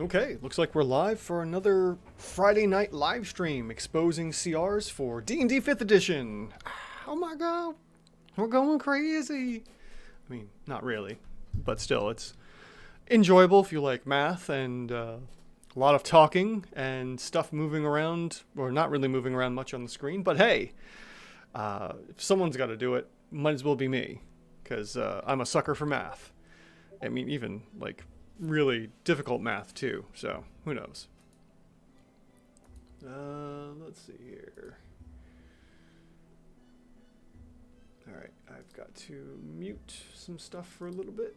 Okay, looks like we're live for another Friday night live stream exposing CRs for D&D 5th edition. Oh my god, we're going crazy. I mean, not really, but still, it's enjoyable if you like math and a lot of talking and stuff moving around, or not really moving around much on the screen. But hey, if someone's got to do it, might as well be me, because I'm a sucker for math. I mean, even like really difficult math too, so who knows. Let's see here. Alright, I've got to mute some stuff for a little bit.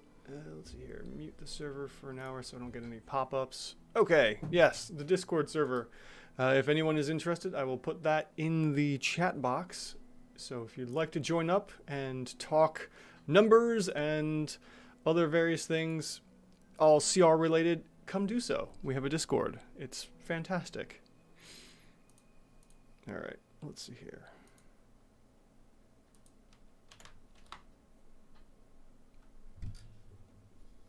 Let's see here, mute the server for an hour so I don't get any pop-ups. Okay, yes, the Discord server. If anyone is interested, I will put that in the chat box. So if you'd like to join up and talk numbers and other various things, all CR related, come do so. We have a Discord. It's fantastic. All right, let's see here.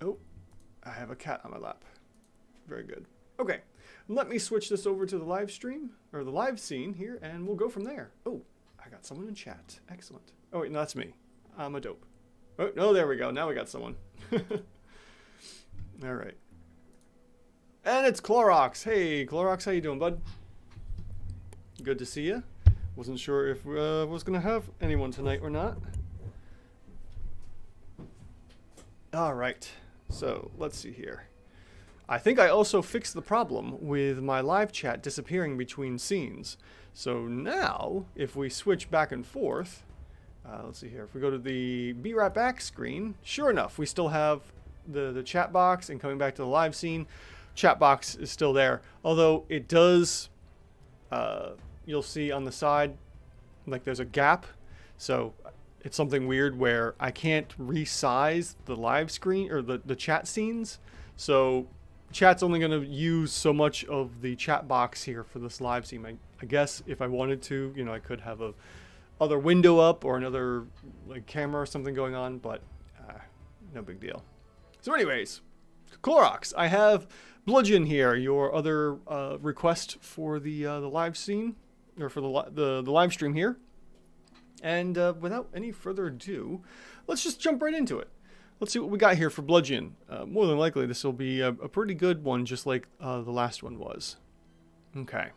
Oh, I have a cat on my lap. Very good. Okay, let me switch this over to the live stream, or the live scene here, and we'll go from there. Oh, I got someone in chat. Excellent. Oh, wait, no, that's me. I'm a dope. Oh, no, there we go. Now we got someone. All right. And it's Clorox. Hey, Clorox, how you doing, bud? Good to see you. Wasn't sure if I was going to have anyone tonight or not. All right. So, let's see here. I think I also fixed the problem with my live chat disappearing between scenes. So now, if we switch back and forth, let's see here. If we go to the Be Right Back screen, sure enough, we still have the chat box, and coming back to the live scene, chat box is still there. Although it does, you'll see on the side, like there's a gap. So it's something weird where I can't resize the live screen or the chat scenes. So chat's only going to use so much of the chat box here for this live scene. I guess if I wanted to, you know, I could have a other window up or another like camera or something going on, but no big deal. So anyways, Clorox, I have Bludgeon here, your other request for the live scene, or for the live stream here. And without any further ado, let's just jump right into it. Let's see what we got here for Bludgeon. More than likely, this will be a pretty good one, just like the last one was. Okay.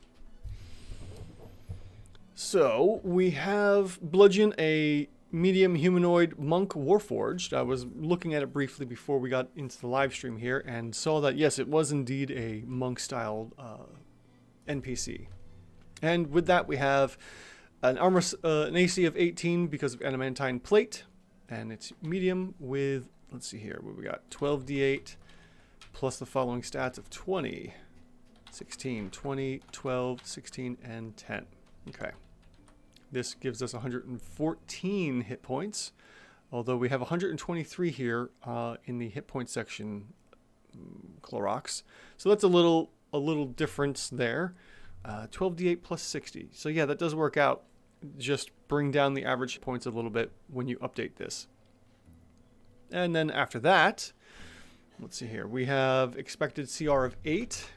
So, we have Bludgeon, a medium humanoid monk warforged. I was looking at it briefly before we got into the live stream here and saw that, yes, it was indeed a monk-style NPC. And with that, we have an armor, an AC of 18 because of adamantine plate, and it's medium with, let's see here, what we got, 12d8 plus the following stats of 20, 16, 20, 12, 16, and 10. Okay. This gives us 114 hit points, although we have 123 here in the hit point section, Clorox. So that's a little difference there. 12d8 plus 60. So yeah, that does work out. Just bring down the average hit points a little bit when you update this. And then after that, let's see here. We have expected CR of 8.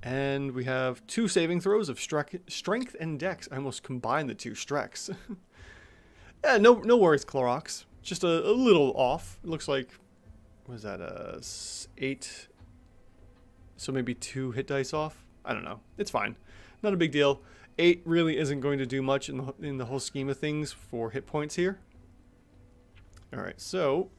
And we have 2 saving throws of strength and dex. I almost combined the 2 strex. Yeah, no worries, Clorox. Just a little off. It looks like, what is that, 8? So maybe 2 hit dice off? I don't know. It's fine. Not a big deal. 8 really isn't going to do much in the whole scheme of things for hit points here. Alright, so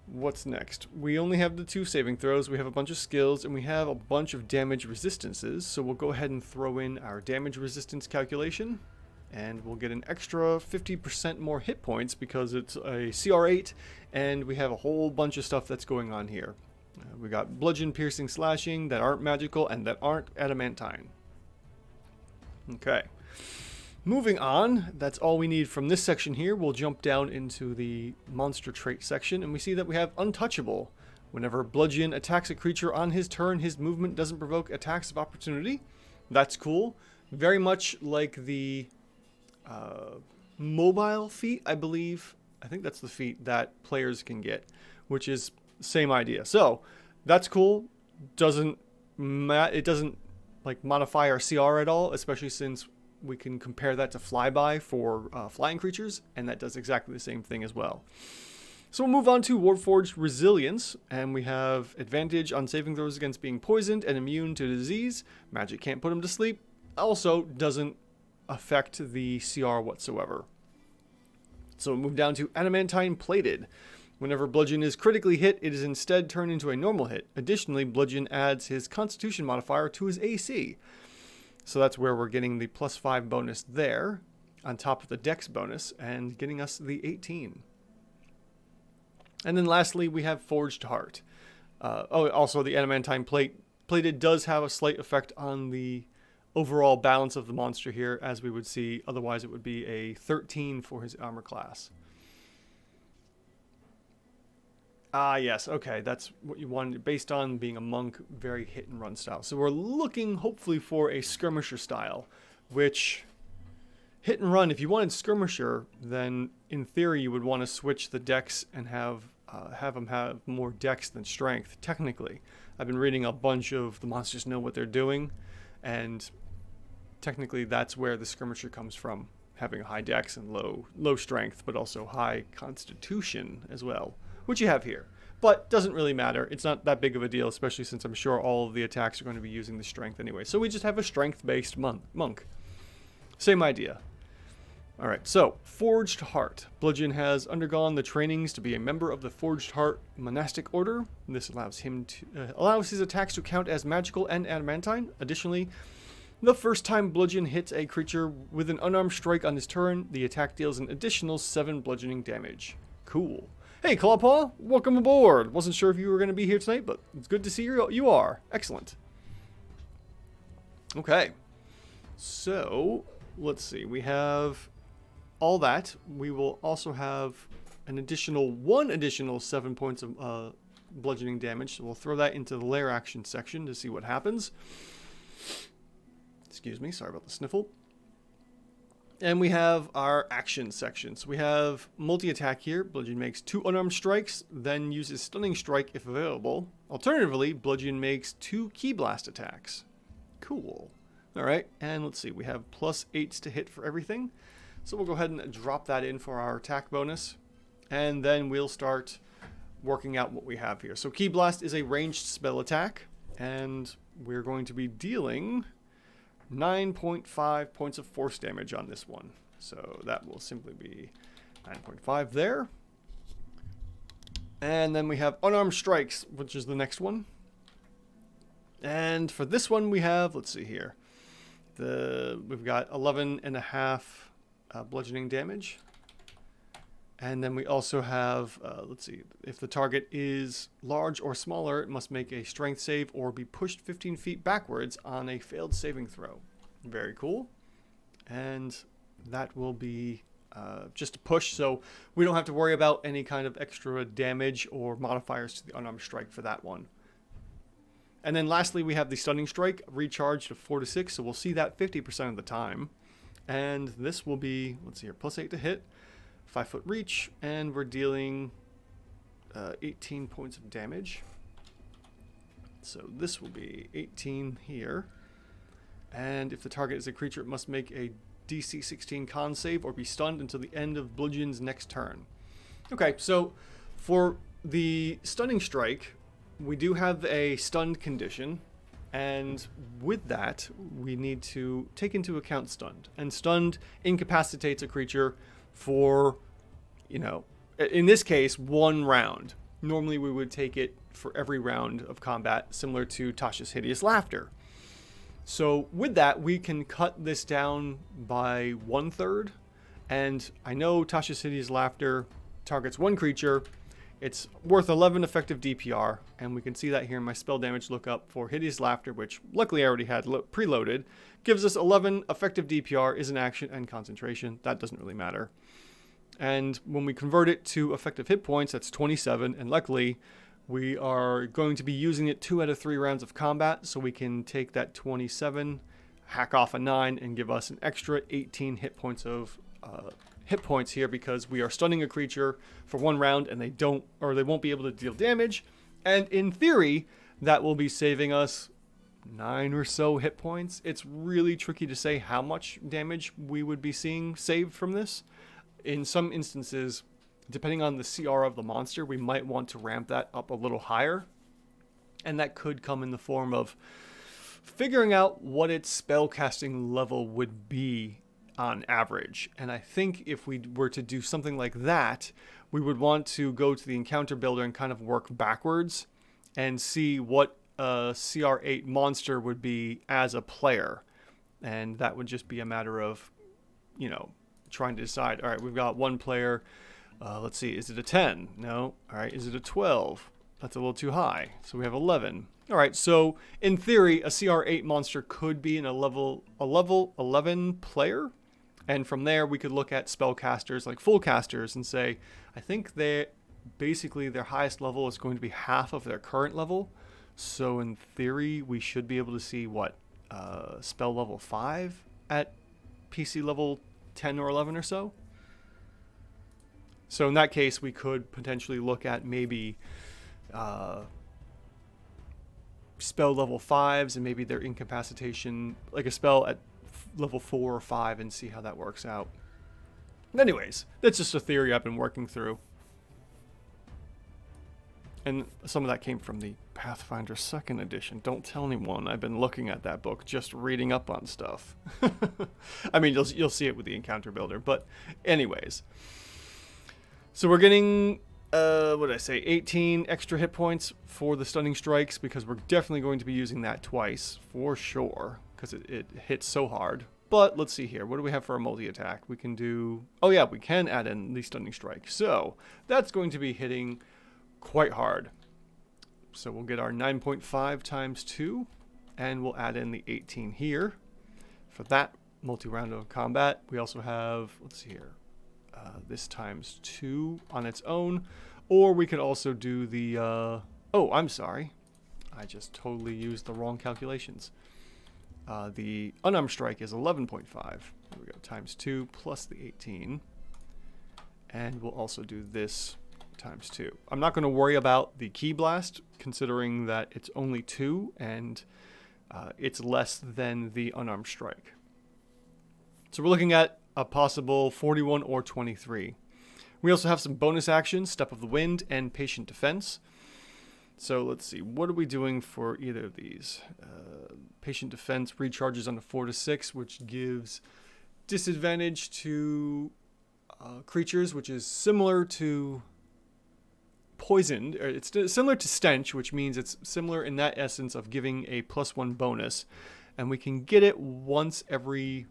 what's next? We only have the 2 saving throws, we have a bunch of skills, and we have a bunch of damage resistances. So we'll go ahead and throw in our damage resistance calculation, and we'll get an extra 50% more hit points because it's a CR8, and we have a whole bunch of stuff that's going on here. We got bludgeon, piercing, slashing that aren't magical and that aren't adamantine. Okay. Moving on, that's all we need from this section here. We'll jump down into the monster trait section, and we see that we have Untouchable. Whenever Bludgeon attacks a creature on his turn, his movement doesn't provoke attacks of opportunity. That's cool. Very much like the mobile feat, I believe. I think that's the feat that players can get, which is same idea. So, that's cool. Doesn't it doesn't like modify our CR at all, especially since we can compare that to flyby for flying creatures, and that does exactly the same thing as well. So we'll move on to Warforged Resilience, and we have advantage on saving throws against being poisoned and immune to disease. Magic can't put him to sleep. Also doesn't affect the CR whatsoever. So we'll move down to Adamantine Plated. Whenever Bludgeon is critically hit, it is instead turned into a normal hit. Additionally, Bludgeon adds his Constitution modifier to his AC. So that's where we're getting the +5 bonus there, on top of the Dex bonus, and getting us the 18. And then lastly, we have Forged Heart. Also the Adamantine Plated does have a slight effect on the overall balance of the monster here, as we would see. Otherwise, it would be a 13 for his armor class. Yes, okay, that's what you wanted, based on being a monk, very hit and run style. So we're looking, hopefully, for a skirmisher style, which, hit and run, if you wanted skirmisher, then in theory you would want to switch the dex and have him have more dex than strength, technically. I've been reading a bunch of the monsters know what they're doing, and technically that's where the skirmisher comes from, having a high dex and low strength, but also high constitution as well, which you have here. But doesn't really matter. It's not that big of a deal, especially since I'm sure all of the attacks are going to be using the strength anyway. So we just have a strength-based monk. Same idea. Alright, so Forged Heart. Bludgeon has undergone the trainings to be a member of the Forged Heart monastic order. This allows him to allows his attacks to count as magical and adamantine. Additionally, the first time Bludgeon hits a creature with an unarmed strike on his turn, the attack deals an additional 7 bludgeoning damage. Cool. Hey, Clawpaw, welcome aboard. Wasn't sure if you were going to be here tonight, but it's good to see you are. Excellent. Okay. So, let's see. We have all that. We will also have one additional 7 points of bludgeoning damage. So we'll throw that into the lair action section to see what happens. Excuse me, sorry about the sniffle. And we have our action section. So we have multi-attack here. Bludgeon makes 2 unarmed strikes, then uses Stunning Strike if available. Alternatively, Bludgeon makes 2 Key Blast attacks. Cool. Alright, and let's see. We have +8s to hit for everything. So we'll go ahead and drop that in for our attack bonus. And then we'll start working out what we have here. So Key Blast is a ranged spell attack. And we're going to be dealing 9.5 points of force damage on this one. So that will simply be 9.5 there. And then we have unarmed strikes, which is the next one. And for this one we have, let's see here, we've got 11.5 bludgeoning damage. And then we also have, let's see, if the target is large or smaller, it must make a strength save or be pushed 15 feet backwards on a failed saving throw. Very cool. And that will be just a push, so we don't have to worry about any kind of extra damage or modifiers to the unarmed strike for that one. And then lastly, we have the Stunning Strike, recharged to 4 to 6, so we'll see that 50% of the time. And this will be, let's see here, +8 to hit. 5-foot reach, and we're dealing 18 points of damage. So this will be 18 here. And if the target is a creature, it must make a DC 16 con save or be stunned until the end of Bludgeon's next turn. Okay, so for the Stunning Strike, we do have a stunned condition. And with that, we need to take into account stunned. And stunned incapacitates a creature for, in this case, 1 round. Normally we would take it for every round of combat, similar to Tasha's Hideous Laughter. So with that, we can cut this down by 1/3. And I know Tasha's Hideous Laughter targets 1 creature. It's worth 11 effective DPR, and we can see that here in my spell damage lookup for Hideous Laughter, which luckily I already had preloaded. Gives us 11 effective DPR, is an action, and concentration. That doesn't really matter. And when we convert it to effective hit points, that's 27. And luckily, we are going to be using it 2 out of 3 rounds of combat. So we can take that 27, hack off a 9, and give us an extra 18 hit points of hit points here, because we are stunning a creature for 1 round and they won't be able to deal damage. And in theory, that will be saving us 9 or so hit points. It's really tricky to say how much damage we would be seeing saved from this. In some instances, depending on the CR of the monster, we might want to ramp that up a little higher. And that could come in the form of figuring out what its spellcasting level would be on average. And I think if we were to do something like that, we would want to go to the encounter builder and kind of work backwards and see what a CR8 monster would be as a player. And that would just be a matter of, you know, trying to decide, all right, we've got one player. Let's see, is it a 10? No. All right, is it a 12? That's a little too high. So we have 11. All right, so in theory, a CR8 monster could be in a level 11 player. And from there, we could look at spellcasters like full casters and say, I think they basically their highest level is going to be half of their current level. So in theory, we should be able to see what spell level 5 at PC level 10 or 11 or so. So in that case, we could potentially look at maybe spell level 5s and maybe their incapacitation, like a spell at level 4 or 5, and see how that works out. Anyways, that's just a theory I've been working through. And some of that came from the Pathfinder 2nd edition. Don't tell anyone. I've been looking at that book, just reading up on stuff. I mean, you'll see it with the encounter builder. But anyways. So we're getting, what did I say, 18 extra hit points for the stunning strikes, because we're definitely going to be using that twice, for sure, because it hits so hard. But let's see here. What do we have for a multi-attack? We can do... Oh yeah, we can add in the stunning strike. So that's going to be hitting quite hard. So we'll get our 9.5 times 2, and we'll add in the 18 here for that multi-round of combat. We also have, let's see here, this times 2 on its own, or we could also do the, oh, I'm sorry. I just totally used the wrong calculations. The unarmed strike is 11.5. There we go, times 2 plus the 18. And we'll also do this times 2. I'm not going to worry about the key blast, considering that it's only 2 and it's less than the unarmed strike. So we're looking at a possible 41 or 23. We also have some bonus actions, Step of the Wind and Patient Defense. So let's see, what are we doing for either of these? Patient Defense recharges on a 4 to 6, which gives disadvantage to creatures, which is similar to poisoned. It's similar to stench, which means it's similar in that essence of giving a +1 bonus. And we can get it once every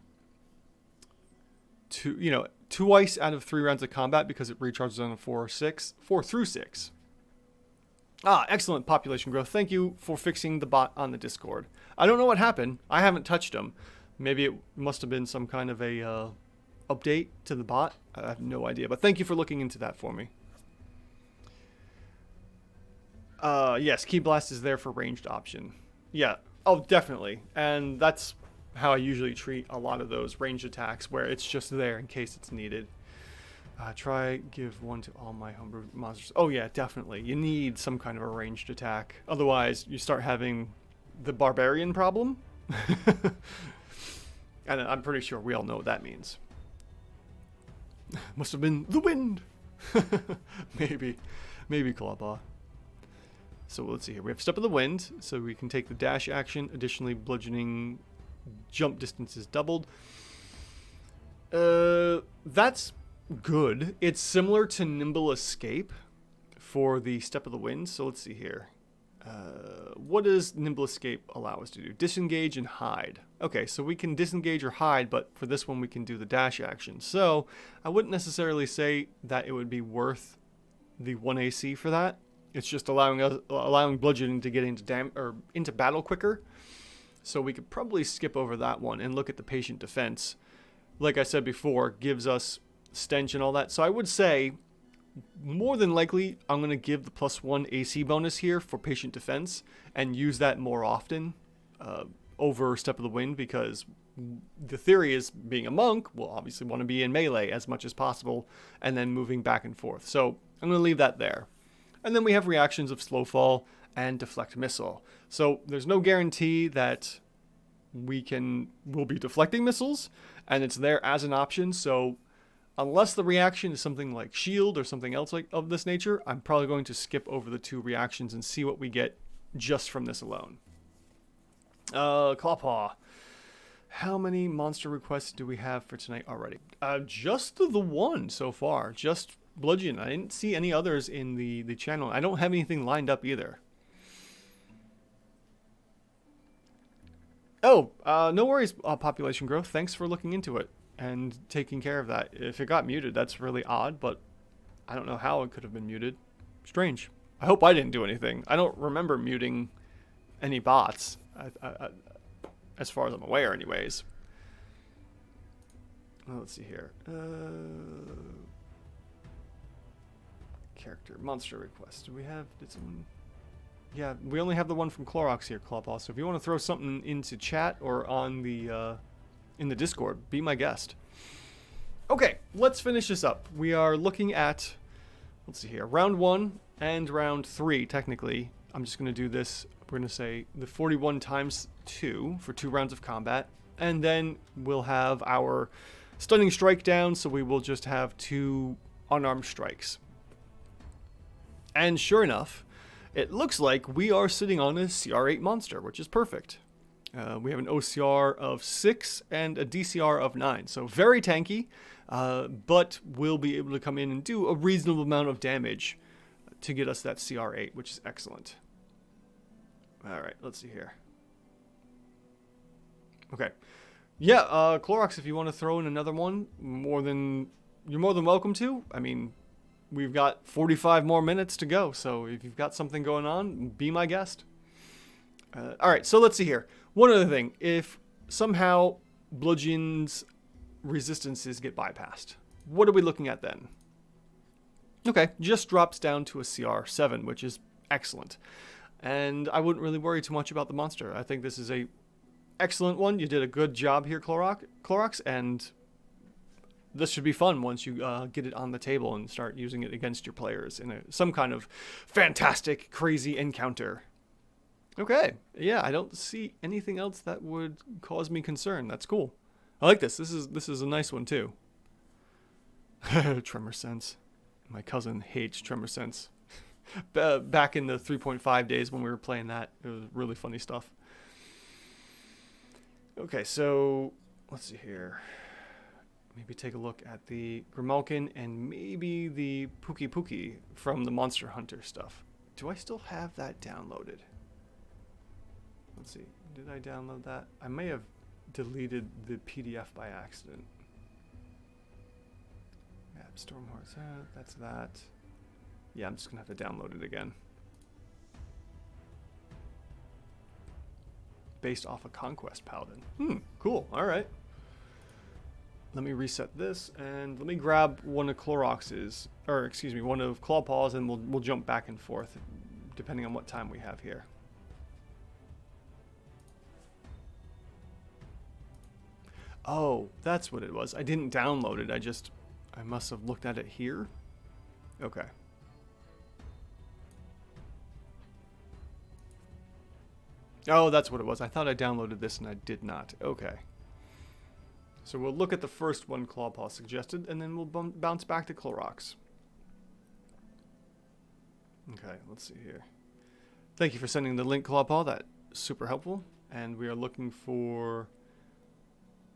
twice out of 3 rounds of combat, because it recharges on a 4 through 6. Excellent population growth. Thank you for fixing the bot on the Discord. I don't know what happened. I haven't touched him. Maybe it must have been some kind of a update to the bot. I have no idea, but thank you for looking into that for me. Yes, Key Blast is there for ranged option. Yeah, oh, definitely. And that's how I usually treat a lot of those ranged attacks, where it's just there in case it's needed. Try give 1 to all my homebrew monsters. Oh yeah, definitely. You need some kind of a ranged attack. Otherwise, you start having the barbarian problem. And I'm pretty sure we all know what that means. Must have been the wind. Maybe Clawpaw. So let's see here. We have Step of the Wind, so we can take the dash action. Additionally, bludgeoning jump distance is doubled. That's good. It's similar to Nimble Escape for the Step of the Wind. So let's see here. What does Nimble Escape allow us to do? Disengage and hide. Okay, so we can disengage or hide, but for this one we can do the dash action. So I wouldn't necessarily say that it would be worth the 1 AC for that. It's just allowing bludgeoning to get into battle quicker. So we could probably skip over that one and look at the Patient Defense. Like I said before, gives us stench and all that. So I would say, more than likely, I'm going to give the +1 AC bonus here for Patient Defense and use that more often over Step of the Wind, because the theory is, being a monk, we'll obviously want to be in melee as much as possible and then moving back and forth. So I'm going to leave that there. And then we have reactions of Slow Fall and deflect missile. So there's no guarantee that we'll be deflecting missiles, and it's there as an option. So unless the reaction is something like shield or something else like of this nature, I'm probably going to skip over the 2 reactions and see what we get just from this alone. Clawpaw. How many monster requests do we have for tonight already? Just the one so far. Just Bludgeon. I didn't see any others in the channel. I don't have anything lined up either. Oh, no worries, population growth. Thanks for looking into it and taking care of that. If it got muted, that's really odd, but I don't know how it could have been muted. Strange. I hope I didn't do anything. I don't remember muting any bots, as far as I'm aware, anyways. Well, let's see here. Character monster request. Do we have? Did someone? Yeah, we only have the one from Clorox here, Clawpaw. So if you want to throw something into chat or on the in the Discord, be my guest. Okay, let's finish this up. We are looking at, let's see here, round 1 and round 3. Technically, I'm just going to do this. We're going to say the 41 times 2 for 2 rounds of combat, and then we'll have our stunning strike down. So we will just have 2 unarmed strikes. And sure enough, it looks like we are sitting on a CR8 monster, which is perfect. We have an OCR of 6 and a DCR of 9. So very tanky, but we'll be able to come in and do a reasonable amount of damage to get us that CR8, which is excellent. All right, let's see here. Okay. Yeah, Clorox, if you want to throw in another one, you're more than welcome to. I mean, we've got 45 more minutes to go, so if you've got something going on, be my guest. All right, so let's see here. One other thing. If somehow Bludgeon's resistances get bypassed, what are we looking at then? Okay, just drops down to a CR7, which is excellent. And I wouldn't really worry too much about the monster. I think this is a excellent one. You did a good job here, Clorox, and this should be fun once you get it on the table and start using it against your players in some kind of fantastic, crazy encounter. Okay, yeah, I don't see anything else that would cause me concern. That's cool. I like this. This is a nice one too. Tremor Sense. My cousin hates Tremor Sense. Back in the 3.5 days when we were playing that, it was really funny stuff. Okay, so let's see here. Maybe take a look at the Grimalkin and maybe the Pookie Pookie from the Monster Hunter stuff. Do I still have that downloaded? Let's see. Did I download that? I may have deleted the PDF by accident. Yeah, Stormhorse. That's that. Yeah, I'm just going to have to download it again. Based off a Conquest Paladin. Cool. All right. Let me reset this, and let me grab one of Clorox's, or excuse me, one of Clawpaw's, and we'll jump back and forth, depending on what time we have here. Oh, that's what it was. I didn't download it. I must have looked at it here. Okay. Oh, that's what it was. I thought I downloaded this and I did not. Okay. So we'll look at the first one Clawpaw suggested, and then we'll bounce back to Clorox. Okay, let's see here. Thank you for sending the link, Clawpaw. That's super helpful. And we are looking for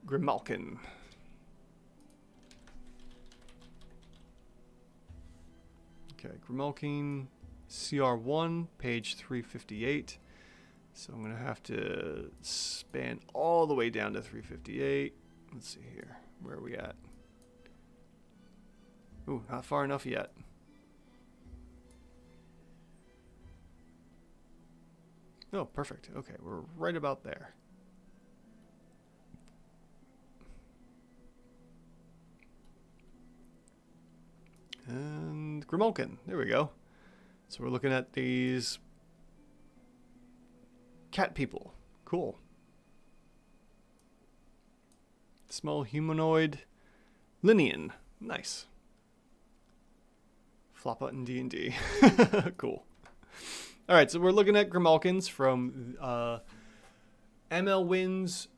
Grimalkin. Okay, Grimalkin, CR1, page 358. So I'm going to have to span all the way down to 358. Let's see here. Where are we at? Ooh, not far enough yet. Oh, perfect. Okay, we're right about there. And Grimalkin. There we go. So we're looking at these cat people. Cool. Small humanoid. Linian. Nice. Flop button D&D. Cool. All right, so we're looking at Grimalkins from ML Win's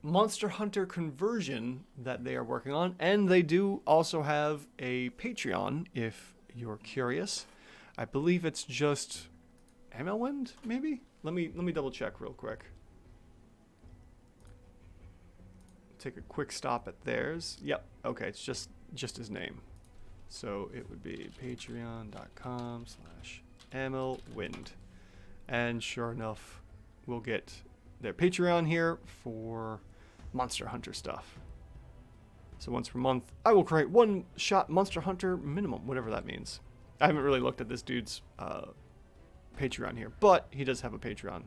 Monster Hunter conversion that they are working on, and they do also have a Patreon if you're curious. I believe it's just ML Wind, maybe? Let me double check real quick. Take a quick stop at theirs. Yep. Okay, it's just his name. So it would be patreon.com/MLWind. And sure enough, we'll get their Patreon here for Monster Hunter stuff. So once per month, I will create one-shot Monster Hunter minimum, whatever that means. I haven't really looked at this dude's Patreon here, but he does have a Patreon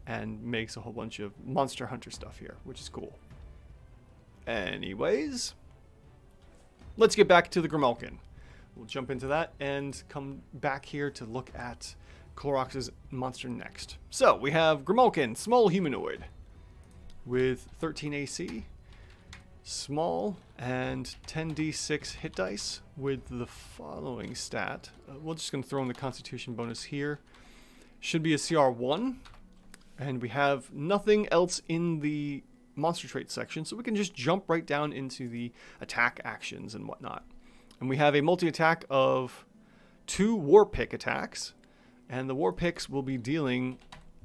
and makes a whole bunch of Monster Hunter stuff here, which is cool. Anyways, let's get back to the Grimalkin. We'll jump into that and come back here to look at Clorox's monster next. So we have Grimalkin, small humanoid with 13 AC, small, and 10d6 hit dice with the following stat. We're just going to throw in the Constitution bonus here. Should be a CR1, and we have nothing else in the monster trait section, so we can just jump right down into the attack actions and whatnot. And we have a multi-attack of 2 War Pick attacks, and the War Picks will be dealing,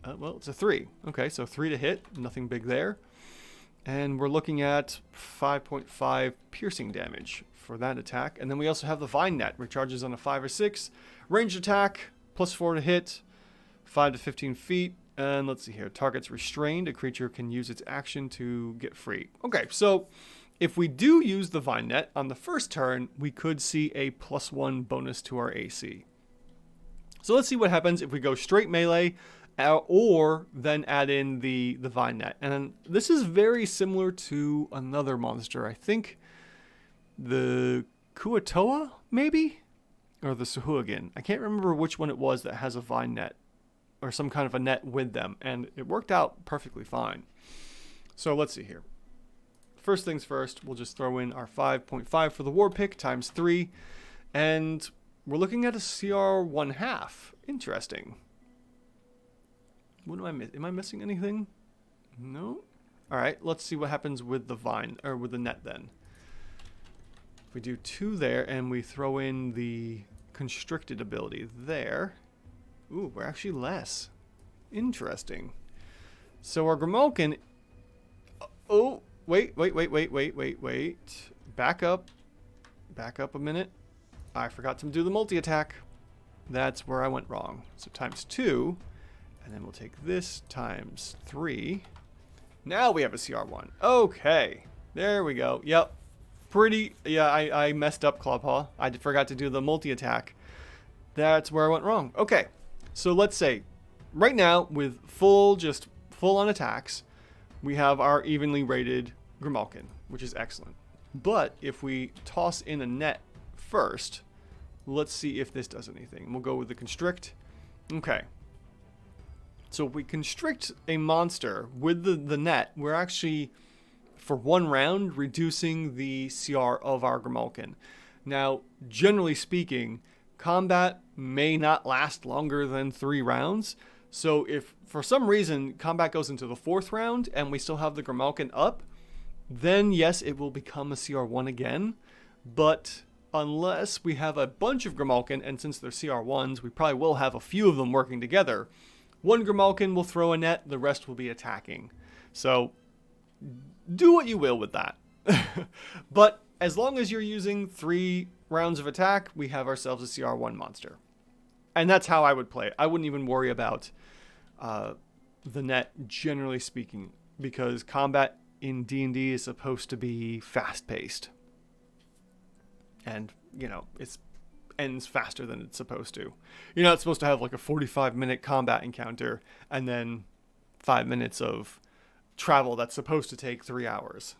well, it's a 3. Okay, so 3 to hit, nothing big there. And we're looking at 5.5 piercing damage for that attack. And then we also have the Vine Net, recharges on a 5 or 6. Ranged attack, +4 to hit, 5 to 15 feet. And let's see here. Target's restrained. A creature can use its action to get free. Okay, so if we do use the Vine Net on the first turn, we could see a +1 bonus to our AC. So let's see what happens if we go straight melee or then add in the Vine Net. And this is very similar to another monster. I think the Kuatoa, maybe? Or the Sahuagin. I can't remember which one it was that has a Vine Net or some kind of a net with them, and it worked out perfectly fine. So let's see here. First things first, we'll just throw in our 5.5 for the War Pick times 3, and we're looking at a CR 1/2. Interesting. What am I missing anything? No. All right, let's see what happens with the Vine, or with the net then. If we do 2 there and we throw in the constricted ability there, ooh, we're actually less. Interesting. So our Grimalkin, oh, wait. Back up a minute. I forgot to do the multi-attack. That's where I went wrong. So times 2, and then we'll take this times 3. Now we have a CR1. Okay, there we go. Yep, I messed up, Clawpaw. I forgot to do the multi-attack. That's where I went wrong. Okay, so let's say right now with full on attacks, we have our evenly rated Grimalkin, which is excellent. But if we toss in a net first, let's see if this does anything. We'll go with the constrict. Okay. So if we constrict a monster with the net, we're actually, for 1 round, reducing the CR of our Grimalkin. Now, generally speaking, combat may not last longer than 3 rounds. So if for some reason combat goes into the 4th round and we still have the Grimalkin up, then yes, it will become a CR1 again. But unless we have a bunch of Grimalkin, and since they're CR1s, we probably will have a few of them working together. 1 Grimalkin will throw a net, the rest will be attacking. So do what you will with that. But as long as you're using 3 rounds of attack, we have ourselves a CR1 monster. And that's how I would play it. I wouldn't even worry about the net, generally speaking, because combat in D&D is supposed to be fast-paced. And, it ends faster than it's supposed to. You're not supposed to have like a 45-minute combat encounter and then 5 minutes of travel that's supposed to take 3 hours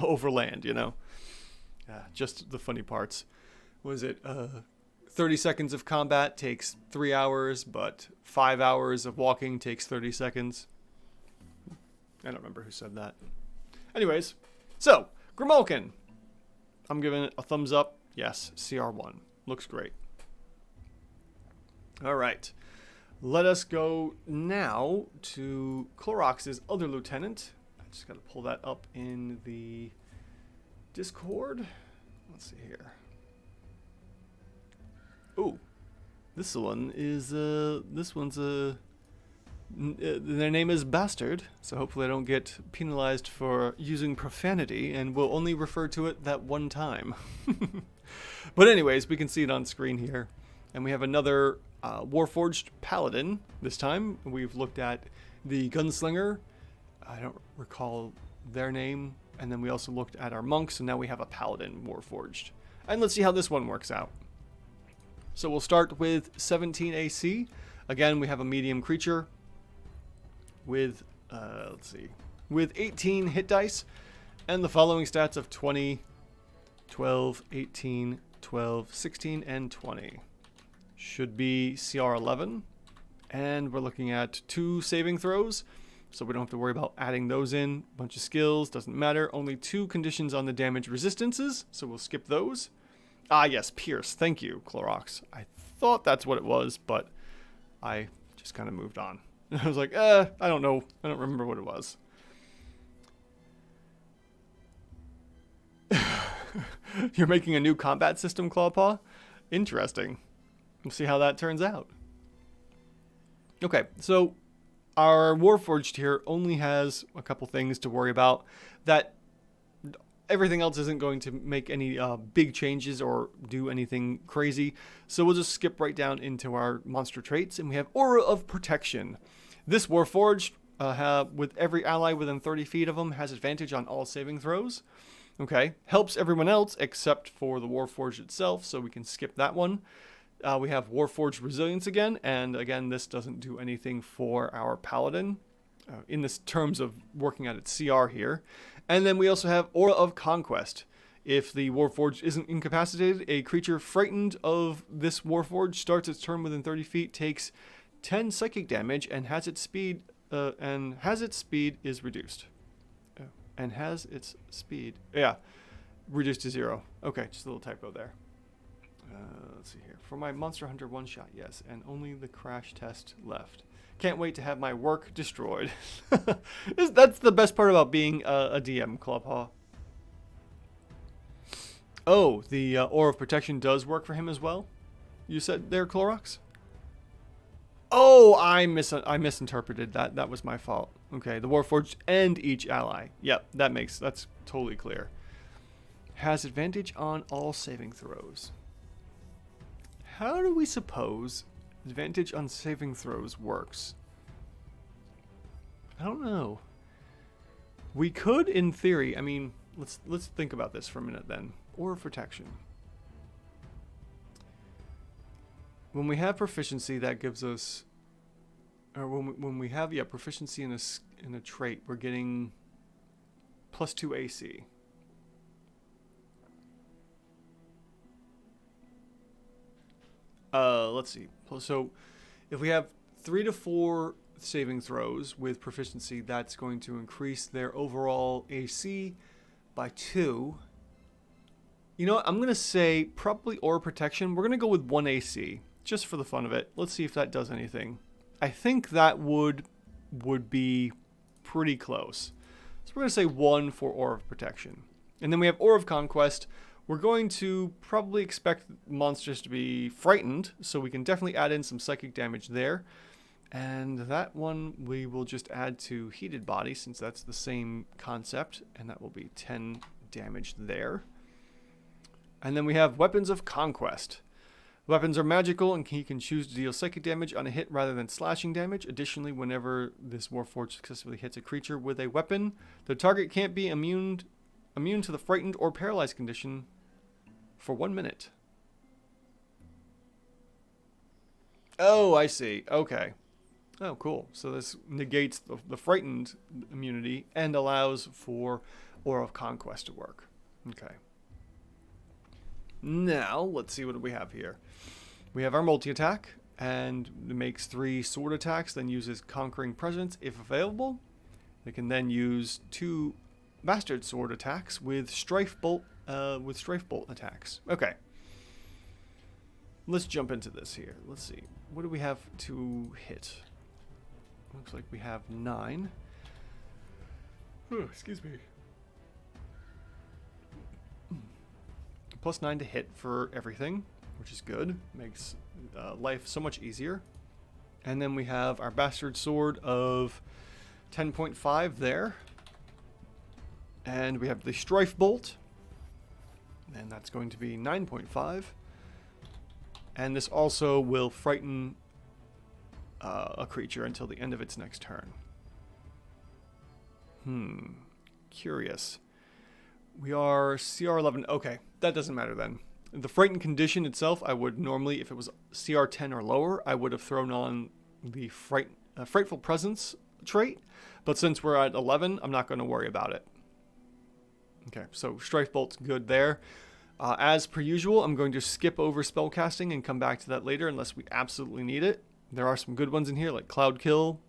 over land, just the funny parts. Was it 30 seconds of combat takes 3 hours, but 5 hours of walking takes 30 seconds? I don't remember who said that. Anyways, so Grimalkin, I'm giving it a thumbs up. Yes, CR1 looks great. All right, Let us go now to Clorox's other lieutenant. I just got to pull that up in the Discord. Let's see here. Oh, this one is their name is Bastard, so hopefully I don't get penalized for using profanity, and we'll only refer to it that one time. But anyways, we can see it on screen here. And we have another Warforged Paladin this time. We've looked at the Gunslinger. I don't recall their name. And then we also looked at our monks, and now we have a Paladin Warforged. And let's see how this one works out. So we'll start with 17 AC. Again, we have a medium creature with, with 18 hit dice, and the following stats of 20, 12, 18, 12, 16, and 20. Should be CR 11, and we're looking at 2 saving throws, so we don't have to worry about adding those in. Bunch of skills, doesn't matter. Only 2 conditions on the damage resistances, so we'll skip those. Ah, yes, Pierce. Thank you, Clorox. I thought that's what it was, but I just kind of moved on. I was like, I don't know. I don't remember what it was. You're making a new combat system, Clawpaw? Interesting. We'll see how that turns out. Okay, so our Warforged here only has a couple things to worry about. That everything else isn't going to make any big changes or do anything crazy. So we'll just skip right down into our monster traits, and we have Aura of Protection. This Warforged, with every ally within 30 feet of them, has advantage on all saving throws. Okay, helps everyone else except for the Warforged itself, so we can skip that one. We have Warforged Resilience again, and again, this doesn't do anything for our Paladin in this terms of working at its CR here. And then we also have Aura of Conquest. If the Warforged isn't incapacitated, a creature frightened of this Warforged starts its turn within 30 feet, takes 10 psychic damage, and has its speed is reduced. And has its speed, reduced to 0. Okay, just a little typo there. Let's see here. For my Monster Hunter one-shot, yes, and only the crash test left. Can't wait to have my work destroyed. That's the best part about being a DM, Clawpaw. Oh, the Aura of Protection does work for him as well? You said there, Clorox? Oh, I misinterpreted that. That was my fault. Okay, the Warforged and each ally. Yep, that's totally clear. Has advantage on all saving throws. How do we suppose advantage on saving throws works? I don't know. We could, in theory, I mean, let's think about this for a minute then. Aura of Protection. When we have proficiency, that gives us, or when we have proficiency in a trait, we're getting +2 AC. Let's see. So if we have 3 to 4 saving throws with proficiency, that's going to increase their overall AC by 2. You know what? I'm going to say probably Aura Protection. We're going to go with 1 AC just for the fun of it. Let's see if that does anything. I think that would be pretty close. So we're going to say 1 for Aura of Protection. And then we have Aura of Conquest. We're going to probably expect monsters to be frightened, so we can definitely add in some psychic damage there. And that one we will just add to Heated Body, since that's the same concept, and that will be 10 damage there. And then we have Weapons of Conquest. Weapons are magical, and he can choose to deal psychic damage on a hit rather than slashing damage. Additionally, whenever this Warforged successfully hits a creature with a weapon, the target can't be immune to the frightened or paralyzed condition for 1 minute. Oh, I see. Okay. Oh, cool. So this negates the frightened immunity and allows for Aura of Conquest to work. Okay. Now, let's see what we have here. We have our multi-attack, and it makes 3 sword attacks, then uses Conquering Presence if available. They can then use 2 Bastard Sword attacks with Strife Bolt attacks. Okay. let's jump into this here. Let's see. What do we have to hit? Looks like we have 9. Oh, excuse me. Plus 9 to hit for everything, which is good. Makes life so much easier. And then we have our Bastard Sword of 10.5 there. And we have the Strife Bolt. And that's going to be 9.5. And this also will frighten a creature until the end of its next turn. Curious. We are CR 11. Okay, that doesn't matter then. The frightened condition itself, I would normally, if it was CR 10 or lower, I would have thrown on the Frightful Presence trait. But since we're at 11, I'm not going to worry about it. Okay, so Strife Bolt's good there. As per usual, I'm going to skip over spellcasting and come back to that later unless we absolutely need it. There are some good ones in here, like Cloud Kill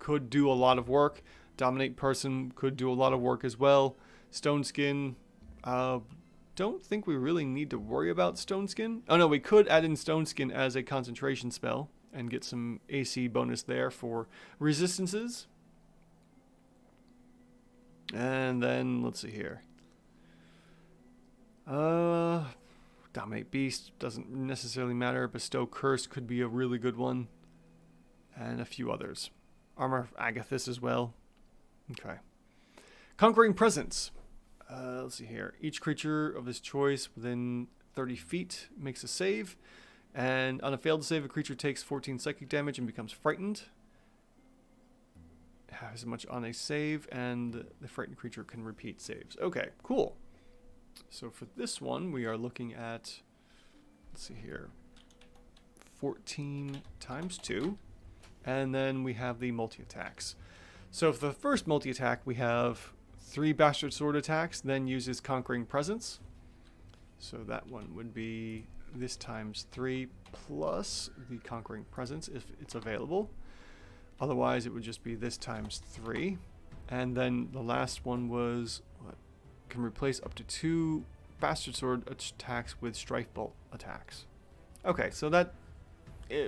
could do a lot of work. Dominate Person could do a lot of work as well. Stone Skin, don't think we really need to worry about Stone Skin. Oh no, we could add in Stone Skin as a concentration spell and get some AC bonus there for resistances. And then, let's see here. Dominate Beast doesn't necessarily matter. Bestow Curse could be a really good one. And a few others. Armor of Agathis as well. Okay. Conquering Presence. Let's see here. Each creature of his choice within 30 feet makes a save. And on a failed save, a creature takes 14 psychic damage and becomes frightened. As much on a save, and the frightened creature can repeat saves. Okay, cool. So for this one, we are looking at, let's see here, 14 times 2. And then we have the multi-attacks. So for the first multi-attack, we have 3 Bastard Sword attacks, then uses Conquering Presence. So that one would be this times 3 plus the Conquering Presence if it's available. Otherwise, it would just be this times 3. And then the last one was, what, can replace up to 2 Bastard Sword attacks with Strife Bolt attacks. Okay, so that,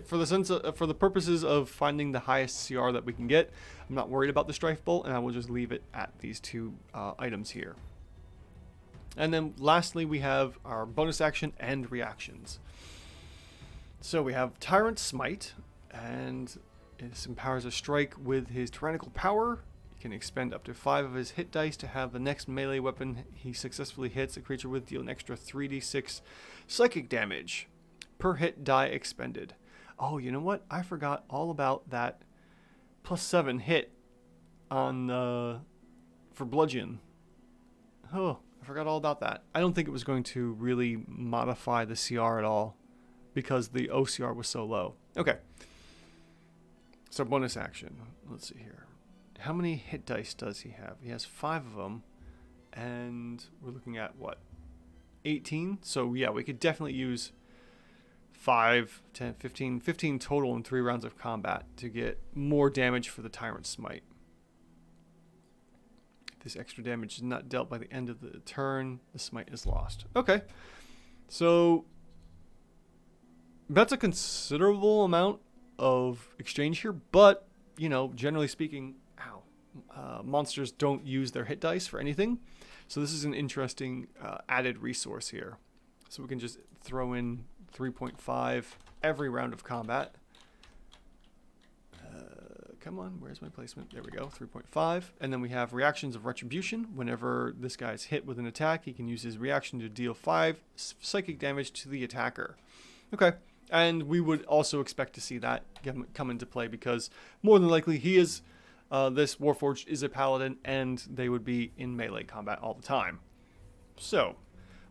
for the purposes of finding the highest CR that we can get, I'm not worried about the Strife Bolt, and I will just leave it at these 2 items here. And then lastly, we have our bonus action and reactions. So we have Tyrant Smite, and it empowers a strike with his tyrannical power. He can expend up to 5 of his hit dice to have the next melee weapon he successfully hits a creature with deal an extra 3d6 psychic damage per hit die expended. Oh, you know what? I forgot all about that +7 hit on for bludgeon. Oh, I forgot all about that. I don't think it was going to really modify the CR at all because the OCR was so low. Okay. So bonus action. Let's see here. How many hit dice does he have? He has 5 of them. And we're looking at what? 18? So yeah, we could definitely use 5, 10, 15 total in 3 rounds of combat to get more damage for the Tyrant Smite. If this extra damage is not dealt by the end of the turn, the Smite is lost. Okay. So that's a considerable amount of exchange here, but, you know, generally speaking, monsters don't use their hit dice for anything. So this is an interesting added resource here. So we can just throw in 3.5 every round of combat. Come on, where's my placement? There we go, 3.5. And then we have Reactions of Retribution. Whenever this guy's hit with an attack, he can use his reaction to deal 5 psychic damage to the attacker. Okay, and we would also expect to see that come into play because more than likely he is, this Warforged is a paladin and they would be in melee combat all the time. So,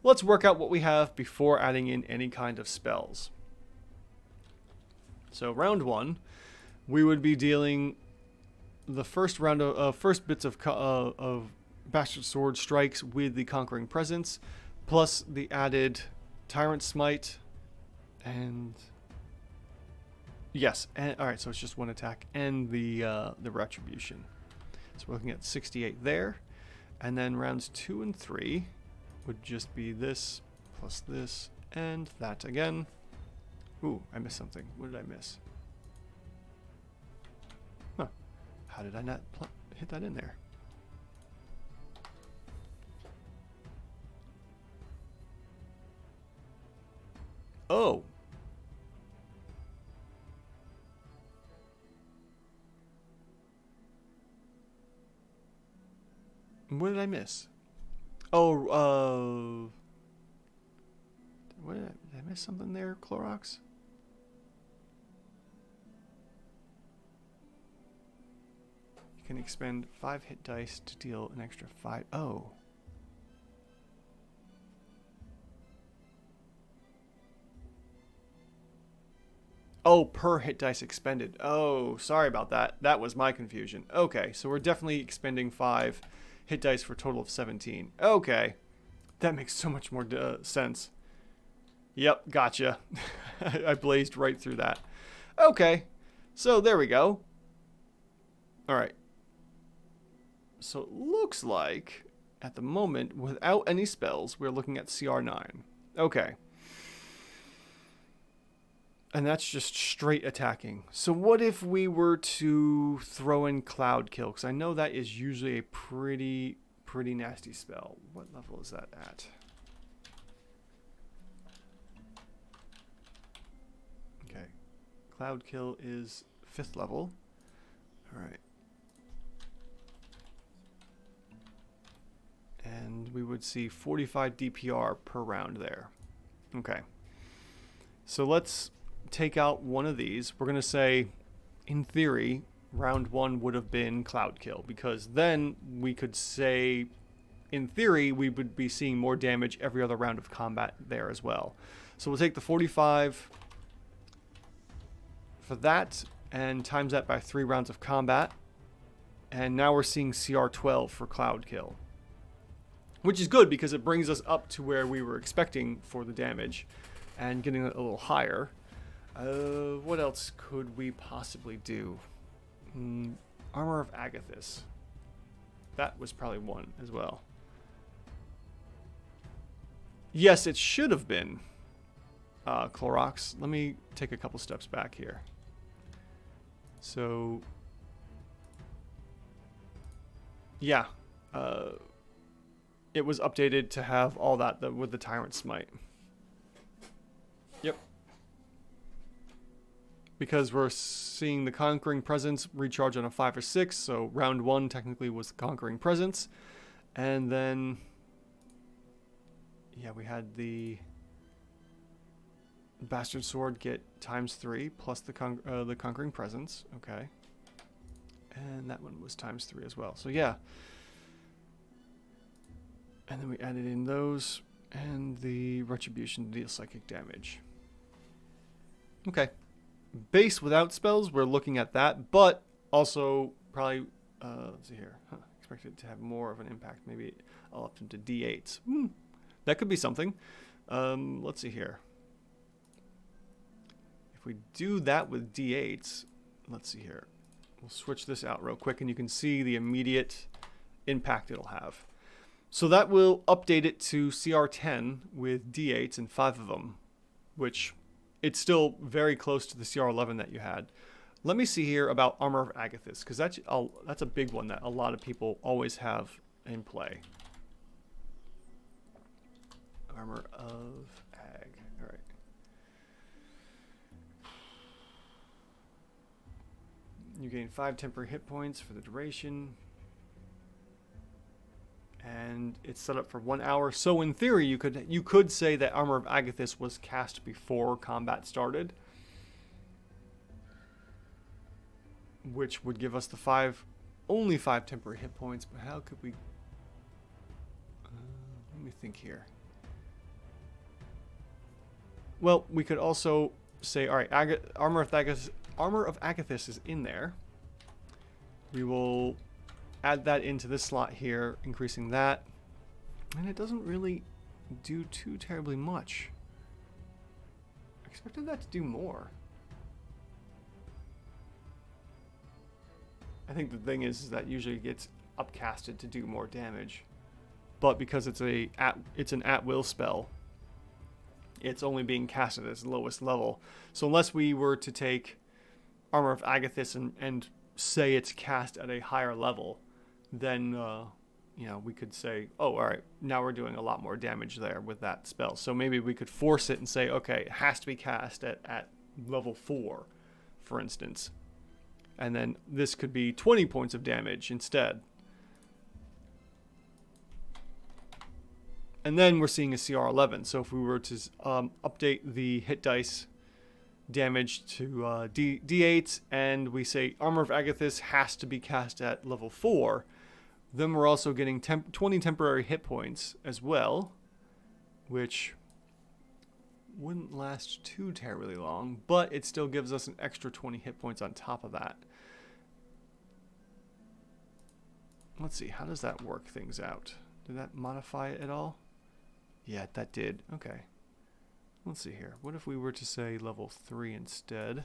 let's work out what we have before adding in any kind of spells. So round 1, we would be dealing the first round of first bits of Bastard Sword strikes with the Conquering Presence, plus the added Tyrant Smite, and yes, and all right, so it's just 1 attack and the Retribution. So we're looking at 68 there, and then rounds 2 and 3 would just be this plus this and that again Ooh, I missed something. What did I miss? Huh. How did I not hit that in there? Oh. What did I miss? Oh, what did I miss something there, Clorox? You can expend 5 hit dice to deal an extra 5. Oh. Oh, per hit dice expended. Oh, sorry about that. That was my confusion. Okay, so we're definitely expending 5 hit dice for a total of 17. Okay. That makes so much more sense. Yep, gotcha. I blazed right through that. Okay, so there we go. All right. So it looks like, at the moment, without any spells, we're looking at CR9. Okay. And that's just straight attacking. So what if we were to throw in Cloud Kill? Because I know that is usually a pretty nasty spell. What level is that at? Okay. Cloud Kill is 5th level. All right. And we would see 45 DPR per round there. Okay. So let's take out one of these. We're going to say, in theory, round 1 would have been Cloud Kill, because then we could say, in theory, we would be seeing more damage every other round of combat there as well. So we'll take the 45 for that and times that by 3 rounds of combat. And now we're seeing CR12 for Cloud Kill, which is good because it brings us up to where we were expecting for the damage and getting it a little higher. What else could we possibly do? Armor of Agathis. That was probably one as well. Yes, it should have been Clorox. Let me take a couple steps back here. So, yeah. It was updated to have all that with the Tyrant Smite. Yep. Because we're seeing the Conquering Presence recharge on a 5 or 6, so round 1 technically was the Conquering Presence. And then, yeah, we had the Bastard Sword get ×3 plus the Conquering Presence. Okay. And that one was ×3 as well. So yeah. And then we added in those and the Retribution to deal psychic damage. Okay. Base without spells, we're looking at that, but also probably, let's see here, expected to have more of an impact. Maybe I'll up them to D8s. That could be something. Let's see here. If we do that with D8s, let's see here. We'll switch this out real quick and you can see the immediate impact it'll have. So that will update it to CR10 with D8s and 5 of them, which it's still very close to the CR11 that you had. Let me see here about Armor of Agathis, because that's a big one that a lot of people always have in play. Armor of Ag. All right. You gain 5 temporary hit points for the duration. And it's set up for 1 hour. So in theory, you could say that Armor of Agathis was cast before combat started, which would give us the only 5 temporary hit points. But how could we? Let me think here. Well, we could also say, all right, Armor of Agathis is in there. We will add that into this slot here, increasing that. And it doesn't really do too terribly much. I expected that to do more. I think the thing is that usually it gets upcasted to do more damage. But because it's an at-will spell, it's only being casted at its lowest level. So unless we were to take Armor of Agathis and say it's cast at a higher level, then you know, we could say, oh, all right, now we're doing a lot more damage there with that spell. So maybe we could force it and say, okay, it has to be cast at level 4, for instance. And then this could be 20 points of damage instead. And then we're seeing a CR 11. So if we were to update the hit dice damage to D8, and we say Armor of Agathis has to be cast at level 4, then we're also getting 20 temporary hit points as well, which wouldn't last too terribly long, but it still gives us an extra 20 hit points on top of that. Let's see, how does that work things out? Did that modify it at all? Yeah, that did. Okay. Let's see here. What if we were to say level 3 instead?